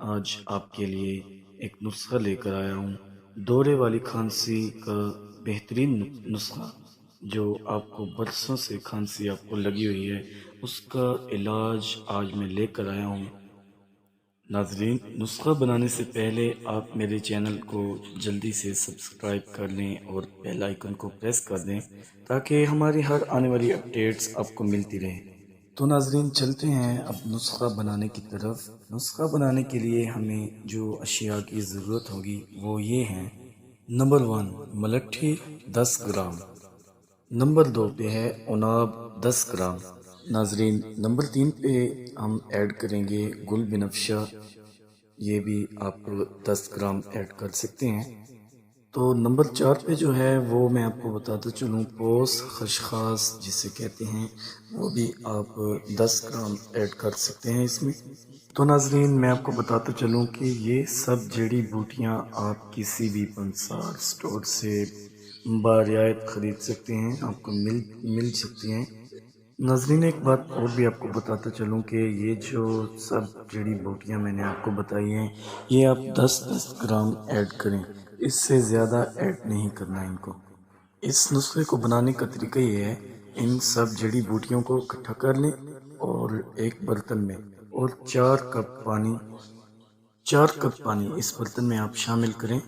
آج آپ کے لیے ایک نسخہ لے کر آیا ہوں، دورے والی کھانسی کا بہترین نسخہ جو آپ کو برسوں سے کھانسی آپ کو لگی ہوئی ہے، اس کا علاج آج میں لے کر آیا ہوں۔ ناظرین، نسخہ بنانے سے پہلے آپ میرے چینل کو جلدی سے سبسکرائب کر لیں اور بیل آئیکن کو پریس کر دیں تاکہ ہماری ہر آنے والی اپڈیٹس آپ کو ملتی رہیں۔ تو ناظرین، چلتے ہیں اب نسخہ بنانے کی طرف۔ نسخہ بنانے کے لیے ہمیں جو اشیاء کی ضرورت ہوگی وہ یہ ہیں۔ Number 1 ملٹھی 10 gram. نمبر 2 پہ ہے عناب 10 گرام۔ ناظرین، نمبر 3 پہ ہم ایڈ کریں گے گل بنفشہ، یہ بھی آپ 10 گرام ایڈ کر سکتے ہیں۔ تو نمبر 4 پہ جو ہے وہ میں آپ کو بتاتا چلوں، پوس خشخاص جسے کہتے ہیں، وہ بھی آپ 10 گرام ایڈ کر سکتے ہیں اس میں۔ تو ناظرین، میں آپ کو بتاتا چلوں کہ یہ سب جڑی بوٹیاں آپ کسی بھی پنسار سٹور سے برعایت خرید سکتے ہیں، آپ کو مل سکتی ہیں۔ ناظرین، ایک بات اور بھی آپ کو بتاتا چلوں کہ یہ جو سب جڑی بوٹیاں میں نے آپ کو بتائی ہیں، یہ آپ 10 گرام ایڈ کریں، اس سے زیادہ ایڈ نہیں کرنا ان کو۔ اس نسخے کو بنانے کا طریقہ یہ ہے، ان سب جڑی بوٹیوں کو اکٹھا کر لیں اور ایک برتن میں، اور 4 کپ پانی اس برتن میں آپ شامل کریں۔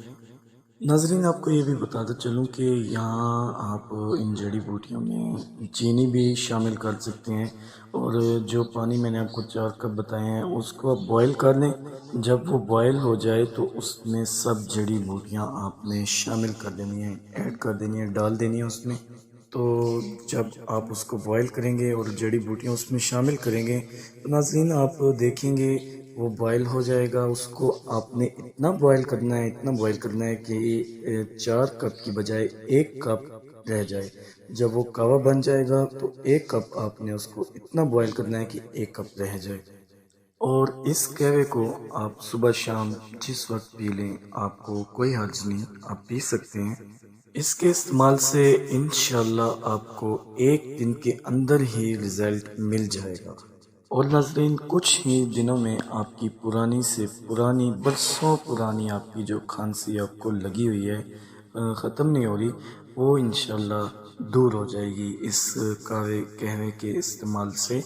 ناظرین، آپ کو یہ بھی بتاتا چلوں کہ یہاں آپ ان جڑی بوٹیوں میں چینی بھی شامل کر سکتے ہیں، اور جو پانی میں نے آپ کو 4 کپ بتائے ہیں اس کو آپ بوائل کر لیں۔ جب وہ بوائل ہو جائے تو اس میں سب جڑی بوٹیاں آپ نے شامل کر دینی ہیں، ایڈ کر دینی ہیں، ڈال دینی ہیں اس میں۔ تو جب آپ اس کو بوائل کریں گے اور جڑی بوٹیاں اس میں شامل کریں گے تو ناظرین آپ دیکھیں گے وہ بوائل ہو جائے گا۔ اس کو آپ نے اتنا بوائل کرنا ہے کہ 4 کپ کی بجائے 1 کپ رہ جائے۔ جب وہ کوا بن جائے گا تو 1 کپ آپ نے اس کو اتنا بوائل کرنا ہے کہ 1 کپ رہ جائے، اور اس قہوے کو آپ صبح شام جس وقت پی لیں، آپ کو کوئی حرج نہیں، آپ پی سکتے ہیں۔ اس کے استعمال سے انشاءاللہ آپ کو 1 دن کے اندر ہی رزلٹ مل جائے گا، اور ناظرین کچھ ہی دنوں میں آپ کی پرانی سے پرانی، برسوں پرانی آپ کی جو کھانسی آپ کو لگی ہوئی ہے، ختم نہیں ہو رہی، وہ انشاءاللہ دور ہو جائے گی اس قہوے کے استعمال سے۔